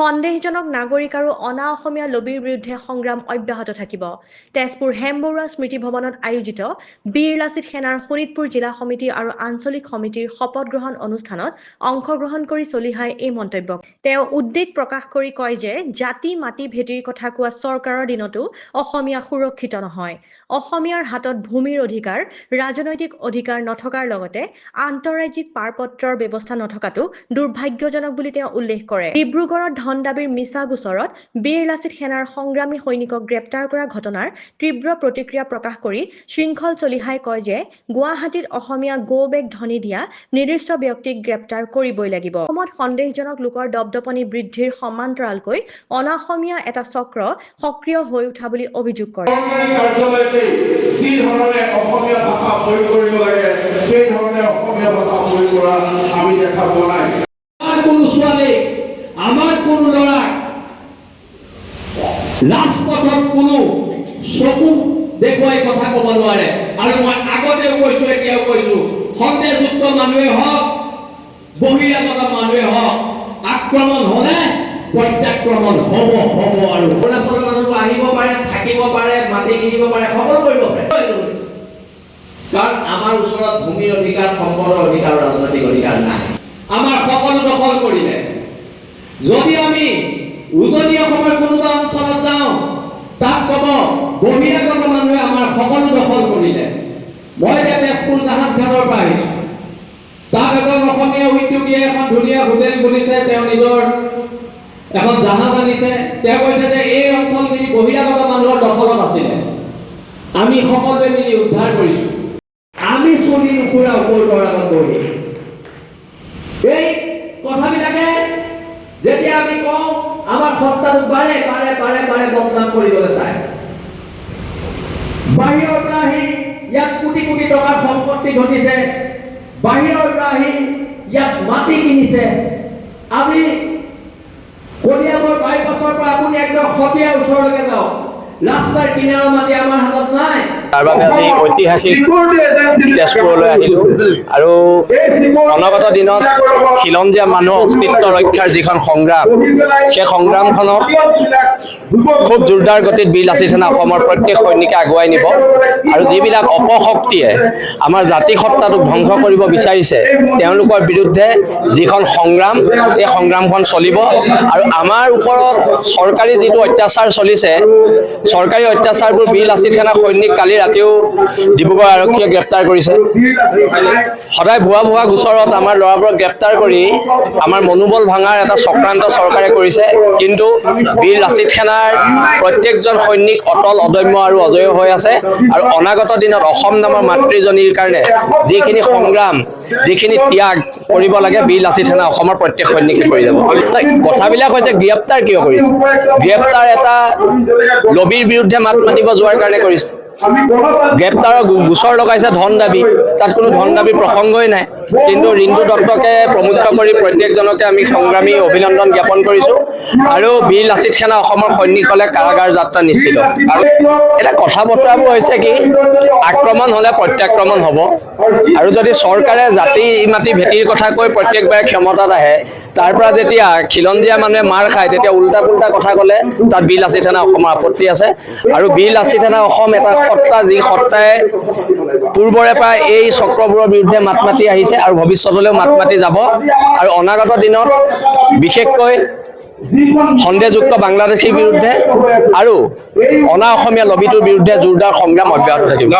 সন্দেহজনক নাগৰিক আৰু অনা অসমীয়া লবিৰ বিৰুদ্ধে সংগ্ৰাম অব্যাহত থাকিব। তেজপুৰ হেমবৰুৱা স্মৃতি ভৱনত আয়োজিত বীৰ লাচিত সেনাৰ শোণিতপুৰ জিলা সমিতি আৰু আঞ্চলিক সমিতিৰ শপত গ্ৰহণ অনুষ্ঠানত অংশগ্ৰহণ কৰি চলিহাই এই মন্তব্য। তেওঁ উদ্বেগ প্ৰকাশ কৰি কয় যে জাতি মাটি ভেটিৰ কথা কোৱা চৰকাৰৰ দিনতো অসমীয়া সুৰক্ষিত নহয়। অসমীয়াৰ হাতত ভূমিৰ অধিকাৰ, ৰাজনৈতিক অধিকাৰ নথকাৰ লগতে আন্তঃৰাজ্যিক পাৰপত্ৰৰ ব্যৱস্থা নথকাটো দুৰ্ভাগ্যজনক বুলি তেওঁ উল্লেখ কৰে। ডিব্ৰুগড়ত ধন দাবীৰ মিছা গোচৰত বীৰ লাচিত সেনাৰ সংগ্ৰামী সৈনিকক গ্ৰেপ্তাৰ কৰা ঘটনাৰ তীব্ৰ প্ৰতিক্ৰিয়া প্ৰকাশ কৰি শৃংখল চলিহাই কয় যে গুৱাহাটীত অসমীয়া গো বেক ধ্বনি দিয়া নিৰ্দিষ্ট ব্যক্তিক গ্ৰেপ্তাৰ কৰিবই লাগিব। অসমত সন্দেহজনক লোকৰ দপদপনি বৃদ্ধিৰ সমান্তৰালকৈ অনাসমীয়া এটা চক্ৰ সক্ৰিয় হৈ উঠা বুলি অভিযোগ কৰে। যি ধৰণে অসমীয়া ভাষা প্ৰয়োগ কৰিব লাগে সেই ধৰণে অসমীয়া ভাষা প্ৰয়োগ কৰা আমি দেখা পোৱা নাই। কোনো ছোৱালী আমাৰ কোনো ল'ৰা ৰাজপথত কোনো চকু দেখুৱাই কথা ক'ব নোৱাৰে। আৰু মই আগতেও কৈছো, এতিয়াও কৈছো, সন্দেহযুক্ত মানুহে হওক বহিৰাগত মানুহে হওক আক্ৰমণ হলে প্ৰত্যাক্ৰমণ হ'ব আৰু অৰুণাচলৰ মানুহটো আহিব পাৰে, থাকিব পাৰে, মাটি কিনিব পাৰে, সকলো কৰিব পাৰে। কাৰণ আমাৰ ওচৰত ভূমিৰ অধিকাৰ, সম্পদৰ অধিকাৰ, ৰাজনৈতিক অধিকাৰ নাই। আমাৰ সকলো দখল কৰিলে। যদি আমি উজনি অসমৰ কোনোবা অঞ্চলত যাওঁ তাত ক'ব বহিৰাগত মানুহে আমাৰ সকলো দখল কৰিলে। মই এতিয়া তেজপুৰ জাহাজ ঘাটৰ পৰা আহিছো। তাত এজন অসমীয়া উদ্যোগীয়ে এখন ধুনীয়া হোটেল খুলিছে, তেওঁ নিজৰ এখন জাহাজ আনিছে। তেওঁ কৈছে যে এই অঞ্চলখিনি বহিৰাগত মানুহৰ দখলত আছিলে, আমি সকলোৱে মিলি উদ্ধাৰ কৰিছো। আমি চলি নুফুৰা ওপৰৰ আগত বহি এই কথাবিলাকে যেতিয়া আমি কওঁ আমাৰ সত্তাটোক বাৰে বাৰে বাৰে বাৰে বদনাম কৰিবলৈ চায়। বাহিৰৰ পৰা আহি ইয়াত কোটি কোটি টকাৰ সম্পত্তি ঘটিছে, বাহিৰৰ পৰা আহি ইয়াত মাটি কিনিছে। আজি কলিয়াবৰ বাইপাছৰ পৰা আপুনি একদম সতীয়া ওচৰলৈকে যাওক, ৰাস্তাৰ কিনাৰৰ মাটি আমাৰ হাতত নাই। তাৰ বাবে আজি ঐতিহাসিক তেজপুৰলৈ আহিলোঁ আৰু অনাগত দিনত খিলঞ্জীয়া মানুহৰ অস্তিত্ব ৰক্ষাৰ যিখন সংগ্ৰাম, সেই সংগ্ৰামখনক খুব জোৰদাৰ গতিত বীৰ লাচিত সেনা অসমৰ প্ৰত্যেক সৈনিকে আগুৱাই নিব। আৰু যিবিলাক অপশক্তিয়ে আমাৰ জাতি সত্তাটোক ধ্বংস কৰিব বিচাৰিছে তেওঁলোকৰ বিৰুদ্ধে যিখন সংগ্ৰাম, এই সংগ্ৰামখন চলিব। আৰু আমাৰ ওপৰত চৰকাৰী যিটো অত্যাচাৰ চলিছে, চৰকাৰী অত্যাচাৰবোৰ বীৰ লাচিত সেনা সৈনিক কালি ৰাতিও ডিব্ৰুগড় আৰক্ষীয়ে গ্ৰেপ্তাৰ কৰিছে। সদায় ভুৱা গোচৰত আমাৰ ল'ৰাবোৰক গ্ৰেপ্তাৰ কৰি আমাৰ মনোবল ভাঙাৰ এটা চক্ৰান্ত চৰকাৰে কৰিছে। কিন্তু বীৰ লাচিত সেনাৰ প্ৰত্যেকজন সৈনিক অটল, অদম্য আৰু অজয় হৈ আছে। আৰু অনাগত দিনত অসম নামৰ মাতৃজনীৰ কাৰণে যিখিনি সংগ্ৰাম, যিখিনি ত্যাগ কৰিব লাগে, বীৰ লাচিত সেনা অসমৰ প্ৰত্যেক সৈনিকে কৰি যাব। কথাবিলাক হৈছে গ্ৰেপ্তাৰ কিয় কৰিছে? গ্ৰেপ্তাৰ এটা লবিৰ বিৰুদ্ধে মাত মাতিব যোৱাৰ কাৰণে কৰিছে। গ্ৰেপ্তাৰৰ গোচৰ লগাইছে ধন দাবী, তাত কোনো ধন দাবী প্ৰসংগই নাই। কিন্তু ৰিণ্টু দত্তকে প্ৰমুখ্য কৰি প্ৰত্যেকজনকে আমি সংগ্ৰামী অভিনন্দন জ্ঞাপন কৰিছো। আৰু বীৰ লাচিত সেনা অসমৰ সৈনিকসকলে কাৰাগাৰ যাত্ৰা নিশ্চিত। আৰু এটা কথা বতৰাবোৰ হৈছে কি, আক্ৰমণ হলে প্ৰত্যাক্ৰমণ হ'ব। আৰু যদি চৰকাৰে জাতি মাটি ভেটিৰ কথা কৈ প্ৰত্যেকবাৰে ক্ষমতাত আহে, তাৰ পৰা যেতিয়া খিলঞ্জীয়া মানুহে মাৰ খায় তেতিয়া উল্টা পুল্টা কথা ক'লে তাত বীৰ লাচিত সেনা অসমৰ আপত্তি আছে। আৰু বীৰ লাচিত সেনা অসম এটা সত্তা, যি সত্তাই পূৰ্বৰে পৰা এই চক্ৰবোৰৰ বিৰুদ্ধে মাত মাতি আহিছে আৰু ভৱিষ্যতলৈও মাত মাতি যাব। আৰু অনাগত দিনত বিশেষকৈ সন্দেহযুক্ত বাংলাদেশীৰ বিৰুদ্ধে আৰু অনা অসমীয়া লবিটোৰ বিৰুদ্ধে জোৰদাৰ সংগ্ৰাম অব্যাহত থাকিব।